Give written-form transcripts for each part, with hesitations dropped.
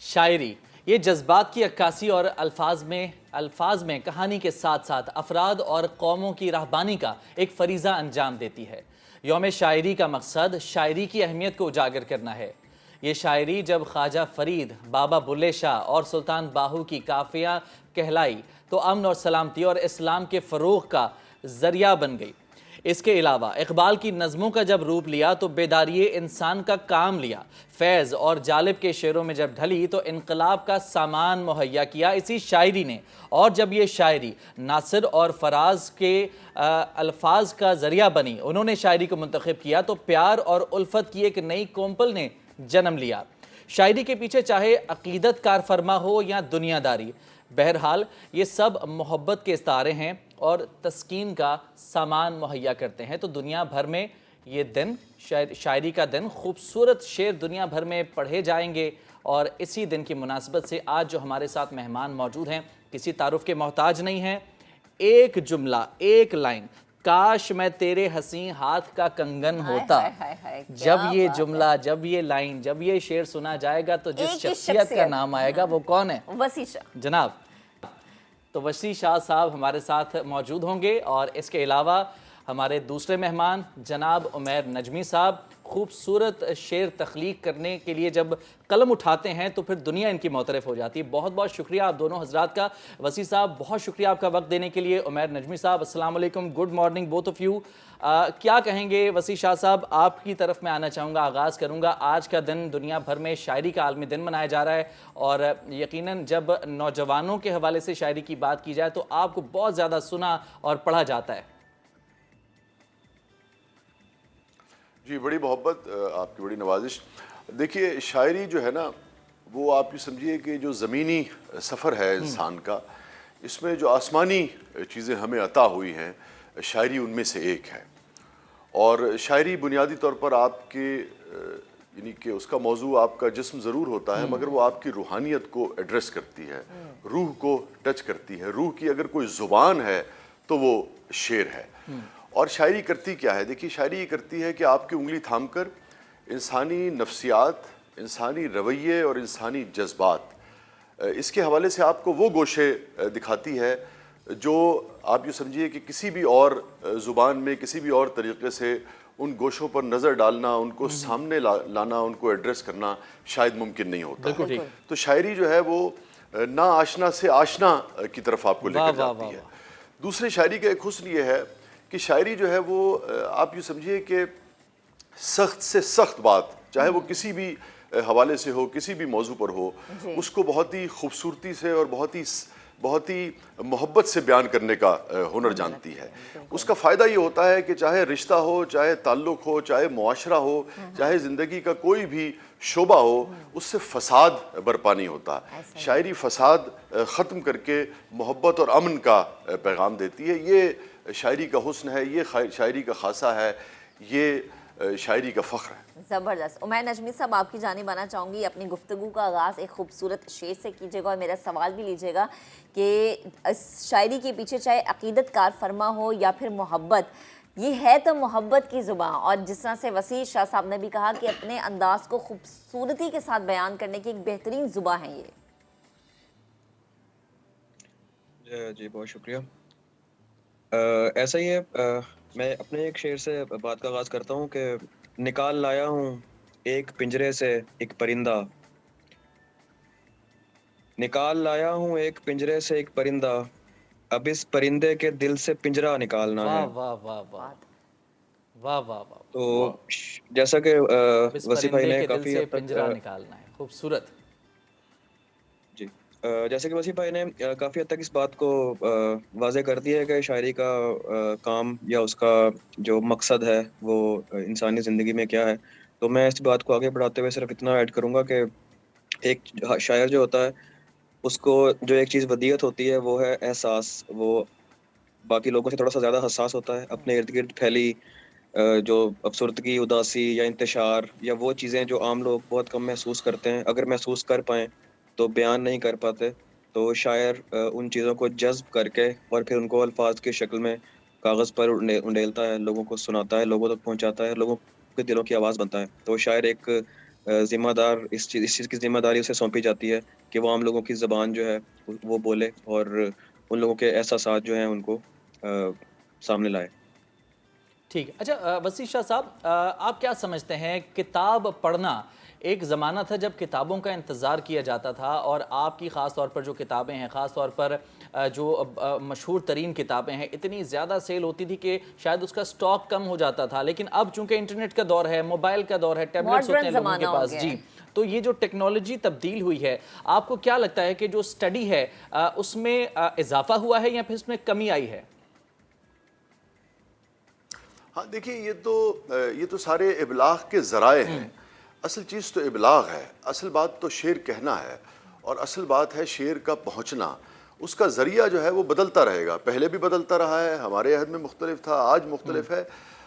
شاعری یہ جذبات کی عکاسی اور الفاظ میں کہانی کے ساتھ ساتھ افراد اور قوموں کی راہبانی کا ایک فریضہ انجام دیتی ہے۔ یوم شاعری کا مقصد شاعری کی اہمیت کو اجاگر کرنا ہے۔ یہ شاعری جب خواجہ فرید، بابا بلے شاہ اور سلطان باہو کی کافیہ کہلائی تو امن اور سلامتی اور اسلام کے فروغ کا ذریعہ بن گئی۔ اس کے علاوہ اقبال کی نظموں کا جب روپ لیا تو بیداری انسان کا کام لیا۔ فیض اور جالب کے شعروں میں جب ڈھلی تو انقلاب کا سامان مہیا کیا اسی شاعری نے، اور جب یہ شاعری ناصر اور فراز کے الفاظ کا ذریعہ بنی، انہوں نے شاعری کو منتخب کیا تو پیار اور الفت کی ایک نئی کومپل نے جنم لیا۔ شاعری کے پیچھے چاہے عقیدت کار فرما ہو یا دنیا داری، بہرحال یہ سب محبت کے استعارے ہیں اور تسکین کا سامان مہیا کرتے ہیں۔ تو دنیا بھر میں یہ دن، شاعری کا دن، خوبصورت شعر دنیا بھر میں پڑھے جائیں گے، اور اسی دن کی مناسبت سے آج جو ہمارے ساتھ مہمان موجود ہیں کسی تعارف کے محتاج نہیں ہیں۔ ایک جملہ، ایک لائن، کاش میں تیرے حسین ہاتھ کا کنگن ہوتا۔ جب یہ جملہ، جب یہ لائن، جب یہ شعر سنا جائے گا تو جس شخصیت کا نام آئے گا وہ کون ہے؟ وسیع شاہ جناب۔ تو وسیع شاہ صاحب ہمارے ساتھ موجود ہوں گے، اور اس کے علاوہ ہمارے دوسرے مہمان جناب عمیر نجمی صاحب، خوبصورت شعر تخلیق کرنے کے لیے جب قلم اٹھاتے ہیں تو پھر دنیا ان کی معترف ہو جاتی ہے۔ بہت بہت شکریہ آپ دونوں حضرات کا۔ وسیع صاحب بہت شکریہ آپ کا وقت دینے کے لیے۔ عمیر نجمی صاحب السلام علیکم، good morning both of you. کیا کہیں گے وسیع شاہ صاحب؟ آپ کی طرف میں آنا چاہوں گا، آغاز کروں گا۔ آج کا دن دنیا بھر میں شاعری کا عالمی دن منایا جا رہا ہے، اور یقیناً جب نوجوانوں کے حوالے سے شاعری کی بات کی جائے تو آپ کو بہت زیادہ سنا اور پڑھا جاتا ہے۔ جی، بڑی محبت، آپ کی بڑی نوازش۔ دیکھیے، شاعری جو ہے نا، وہ آپ یہ سمجھیے کہ جو زمینی سفر ہے انسان کا، اس میں جو آسمانی چیزیں ہمیں عطا ہوئی ہیں، شاعری ان میں سے ایک ہے۔ اور شاعری بنیادی طور پر آپ کے یعنی کہ اس کا موضوع آپ کا جسم ضرور ہوتا ہے، مگر وہ آپ کی روحانیت کو ایڈریس کرتی ہے، روح کو ٹچ کرتی ہے۔ روح کی اگر کوئی زبان ہے تو وہ شعر ہے۔ اور شاعری کرتی کیا ہے؟ دیکھیے، شاعری یہ کرتی ہے کہ آپ کی انگلی تھام کر انسانی نفسیات، انسانی رویے اور انسانی جذبات، اس کے حوالے سے آپ کو وہ گوشے دکھاتی ہے جو آپ یہ سمجھیے کہ کسی بھی اور زبان میں، کسی بھی اور طریقے سے ان گوشوں پر نظر ڈالنا، ان کو سامنے لانا، ان کو ایڈریس کرنا شاید ممکن نہیں ہوتا۔ بالکل ٹھیک۔ تو شاعری جو ہے وہ نا آشنا سے آشنا کی طرف آپ کو لے کر جاتی ہے۔ دوسرے شاعری کا ایک حسن یہ ہے کہ شاعری جو ہے وہ آپ یہ سمجھیے کہ سخت سے سخت بات، چاہے وہ کسی بھی حوالے سے ہو، کسی بھی موضوع پر ہو، اس کو بہت ہی خوبصورتی سے اور بہت ہی محبت سے بیان کرنے کا ہنر جانتی ہے۔ اس کا فائدہ یہ ہوتا ہے کہ چاہے رشتہ ہو، چاہے تعلق ہو، چاہے معاشرہ ہو، چاہے زندگی کا کوئی بھی شعبہ ہو، اس سے فساد برپا نہیں ہوتا۔ شاعری فساد ختم کر کے محبت اور امن کا پیغام دیتی ہے۔ یہ شاعری کا حسن ہے، یہ شاعری کا خاصہ ہے، یہ شاعری کا فخر ہے۔ زبردست۔ عمیر نجمی صاحب، آپ کی جانب آنا چاہوں گی۔ اپنی گفتگو کا آغاز ایک خوبصورت شعر سے کیجیے گا، اور میرا سوال بھی لیجیے گا کہ اس شاعری کے پیچھے چاہے عقیدت کار فرما ہو یا پھر محبت، یہ ہے تو محبت کی زبان، اور جس طرح سے وسیع شاہ صاحب نے بھی کہا کہ اپنے انداز کو خوبصورتی کے ساتھ بیان کرنے کی ایک بہترین زبان ہے یہ۔ جی، بہت شکریہ۔ ایسا ہی ہے، میں اپنے ایک شعر سے بات کا آغاز کرتا ہوں کہ نکال لایا ہوں ایک پنجرے سے ایک پرندہ، نکال لایا ہوں ایک پنجرے سے ایک پرندہ، اب اس پرندے کے دل سے پنجرہ نکالنا ہے۔ واہ واہ واہ واہ واہ واہ۔ تو جیسا کہ اس وسیع بھائی پرندے نے کے دل کافی سے حد تک پنجرہ نکالنا ہے، خوبصورت۔ جی، جیسے کہ وسیع بھائی نے کافی حد تک اس بات کو واضح کر دیا ہے کہ شاعری کا کام یا اس کا جو مقصد ہے وہ انسانی زندگی میں کیا ہے، تو میں اس بات کو آگے بڑھاتے ہوئے صرف اتنا ایڈ کروں گا کہ ایک شاعر جو ہوتا ہے اس کو جو ایک چیز ودیعت ہوتی ہے وہ ہے احساس۔ وہ باقی لوگوں سے تھوڑا سا زیادہ حساس ہوتا ہے۔ اپنے ارد گرد پھیلی جو افسردگی، اداسی یا انتشار یا وہ چیزیں جو عام لوگ بہت کم محسوس کرتے ہیں، اگر محسوس کر پائیں تو بیان نہیں کر پاتے، تو شاعر ان چیزوں کو جذب کر کے اور پھر ان کو الفاظ کی شکل میں کاغذ پر انڈیلتا ہے، لوگوں کو سناتا ہے، لوگوں تک پہنچاتا ہے، لوگوں کے دلوں کی آواز بنتا ہے۔ تو شاعر ایک ذمہ دار اس چیز کی ذمہ داری اسے سونپی جاتی ہے کہ وہ عام لوگوں کی زبان جو ہے وہ بولے اور ان لوگوں کے احساسات جو ہیں ان کو سامنے لائے. ٹھیک. اچھا وسیع شاہ صاحب، آپ کیا سمجھتے ہیں کتاب پڑھنا ایک زمانہ تھا جب کتابوں کا انتظار کیا جاتا تھا، اور آپ کی خاص طور پر جو کتابیں ہیں، خاص طور پر جو مشہور ترین کتابیں ہیں، اتنی زیادہ سیل ہوتی تھی کہ شاید اس کا سٹاک کم ہو جاتا تھا، لیکن اب چونکہ انٹرنیٹ کا دور ہے، موبائل کا دور ہے، ٹیبلٹس ہوتے ہیں لوگوں کے پاس، جی، تو یہ جو ٹیکنالوجی تبدیل ہوئی ہے، آپ کو کیا لگتا ہے کہ جو سٹڈی ہے اس میں اضافہ ہوا ہے یا پھر اس میں کمی آئی ہے؟ ہاں دیکھیے، یہ تو سارے ابلاغ کے ذرائع ہیں. اصل چیز تو ابلاغ ہے، اصل بات تو شعر کہنا ہے، اور اصل بات ہے شعر کا پہنچنا. اس کا ذریعہ جو ہے وہ بدلتا رہے گا، پہلے بھی بدلتا رہا ہے، ہمارے عہد میں مختلف تھا، آج مختلف ہے.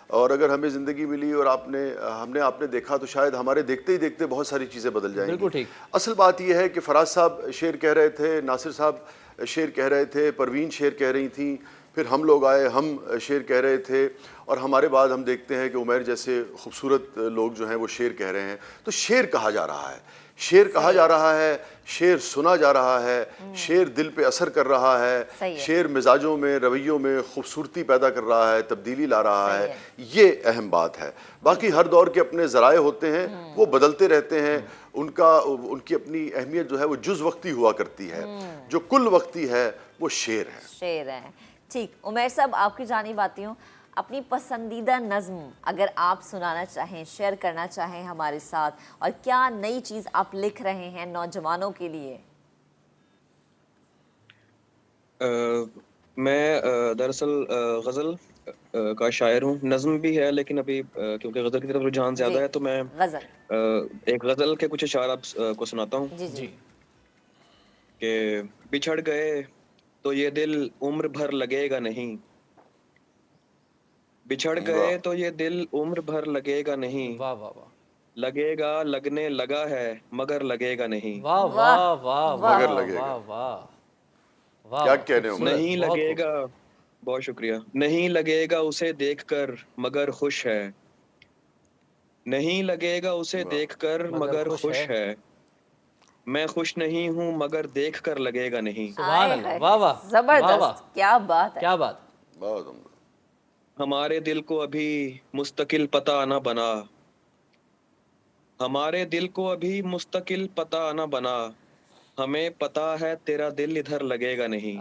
اور اگر ہمیں زندگی ملی اور آپ نے دیکھا تو شاید ہمارے دیکھتے ہی دیکھتے بہت ساری چیزیں بدل جائیں بالکل گی. ٹھیک. اصل بات یہ ہے کہ فراز صاحب شعر کہہ رہے تھے، ناصر صاحب شعر کہہ رہے تھے، پروین شعر کہہ رہی تھیں، پھر ہم لوگ آئے، ہم شعر کہہ رہے تھے، اور ہمارے بعد ہم دیکھتے ہیں کہ عمیر جیسے خوبصورت لوگ جو ہیں وہ شعر کہہ رہے ہیں. تو شعر کہا جا رہا ہے، شعر کہا جا رہا ہے، شعر سنا جا رہا ہے، شعر دل پہ اثر کر رہا ہے، شعر مزاجوں میں، رویوں میں خوبصورتی پیدا کر رہا ہے، تبدیلی لا رہا ہے. یہ اہم بات ہے. باقی ہر دور کے اپنے ذرائع ہوتے ہیں، وہ بدلتے رہتے ہیں. ان کی اپنی اہمیت جو ہے وہ جز وقتی ہوا کرتی ہے، جو کل وقتی ہے وہ شعر ہے. شعر ہے. ٹھیک، عمیر صاحب آپ کی جانب آتی ہوں. اپنی پسندیدہ نظم اگر آپ سنانا چاہیں، شیئر کرنا چاہیں ہمارے ساتھ، اور کیا نئی چیز آپ لکھ رہے ہیں نوجوانوں کے لیے؟ میں دراصل غزل کا شاعر ہوں، نظم بھی ہے، لیکن ابھی کیونکہ غزل کی طرف رجحان زیادہ ہے تو میں غزل ایک غزل کے کچھ اشعار آپ کو سناتا ہوں جی کہ بچھڑ گئے تو یہ دل عمر بھر لگے گا نہیں، بچھڑ گئے تو یہ دل عمر بھر لگے گا نہیں، واہ واہ واہ، لگے گا لگنے لگا ہے مگر لگے گا نہیں، واہ واہ واہ مگر واہ لگے گا. واہ واہ واہ، کیا کہنے عمر؟ خوبصورت، نہیں بہت لگے خوب. گا، بہت شکریہ، نہیں لگے گا اسے دیکھ کر مگر خوش ہے، نہیں لگے گا اسے دیکھ کر مگر خوش ہے، میں خوش نہیں ہوں مگر دیکھ کر لگے گا نہیں. سبحان اللہ، واہ واہ واہ واہ، زبردست، کیا بات ہے. کیا بات. بہت عمدہ. ہمارے دل کو ابھی مستقل پتہ نہ بنا، ہمارے دل کو ابھی مستقل پتہ نہ بنا، ہمیں پتہ ہے تیرا دل ادھر لگے گا نہیں.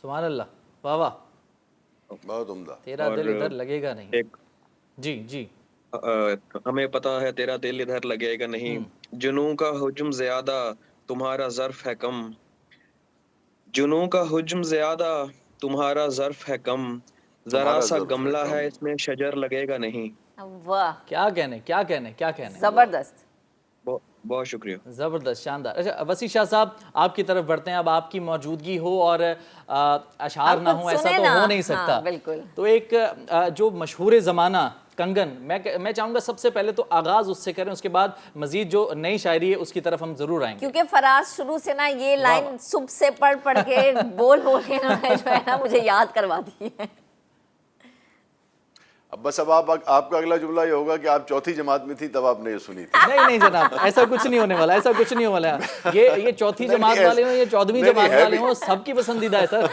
سبحان اللہ، واہ واہ، بہت عمدہ. تیرا اور دل ادھر لگے گا نہیں. ایک جی جی. ہمیں پتہ ہے تیرا دل ادھر لگے گا نہیں، جنوں کا حجم زیادہ تمہارا ظرف ہے کم، جنوں کا حجم زیادہ تمہارا ظرف ہے کم، ذرا تمہارا سا ظرف ہے گملہ کم. ہے اس میں شجر لگے گا نہیں. واہ، کیا کہنے، کیا کہنے، کیا کہنے. زبردست. بہت شکریہ. زبردست، شاندار. اچھا وسیع شاہ صاحب آپ کی طرف بڑھتے ہیں. اب آپ کی موجودگی ہو اور اشعار نہ ہوں ایسا تو ہو نہیں سکتا. بالکل. تو ایک جو مشہور زمانہ کنگن، میں چاہوں گا سب سے پہلے تو آغاز اس سے کریں، اس کے بعد مزید جو نئی شاعری ہے اس کی طرف ہم ضرور آئیں گے. کیونکہ فراز شروع سے نا یہ لائن صبح سے پڑھ کے بول کے جو ہے نا مجھے یاد کروا دی ہے. اب بس اب آپ کا اگلا جملہ یہ ہوگا کہ آپ چوتھی جماعت میں تھی تب آپ نے یہ سنی تھی. نہیں جناب، ایسا کچھ نہیں ہونے والا، ایسا کچھ نہیں ہونے والا. یہ چوتھی جماعت والے ہوں، یہ 14ویں جماعت والے ہوں، سب کی پسندیدہ ہے سر.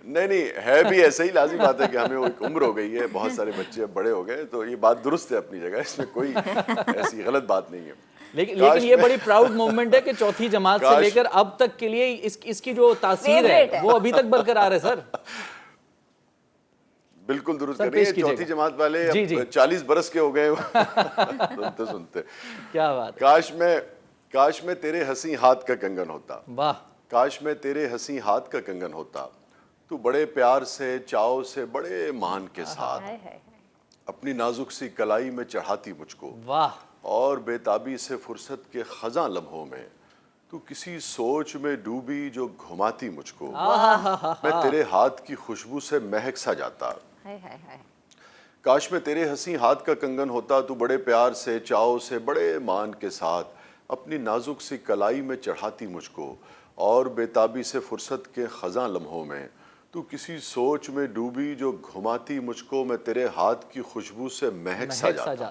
نہیں ہے بھی ایسا ہی. لازمی بات ہے کہ ہمیں ایک عمر ہو گئی ہے، بہت سارے بچے اب بڑے ہو گئے، تو یہ بات درست ہے اپنی جگہ، اس میں کوئی ایسی غلط بات نہیں ہے. لیکن یہ بڑی پراؤڈ مومنٹ ہے کہ چوتھی جماعت سے لے کر اب تک کے لیے اس کی جو تاثیر ہے وہ ابھی تک برقرار ہے سر. بالکل درست کر رہی ہے. چوتھی جماعت والے اب 40 برس کے ہو گئے سنتے سنتے. کیا بات. کاش میں تیرے ہنسی ہاتھ کا کنگن ہوتا، واہ، کاش میں تیرے ہنسی ہاتھ کا کنگن ہوتا، تو بڑے پیار سے، چاؤ سے، بڑے مان کے ساتھ اپنی نازک سی کلائی میں چڑھاتی مجھ کو، واہ، اور بے تابی سے فرصت کے خزاں لمحوں میں تو کسی سوچ میں ڈوبی جو گھماتی مجھ کو، میں تیرے ہاتھ کی خوشبو سے مہک سا جاتا. کاش میں تیرے ہنسی ہاتھ کا کنگن ہوتا، تو بڑے پیار سے، چاؤ سے، بڑے مان کے ساتھ اپنی نازک سی کلائی میں چڑھاتی مجھ کو، اور بے تابی سے فرصت کے خزاں لمحوں میں تو کسی سوچ میں ڈوبی جو گھماتی مجھ کو، میں تیرے ہاتھ کی خوشبو سے مہک سا جاتا.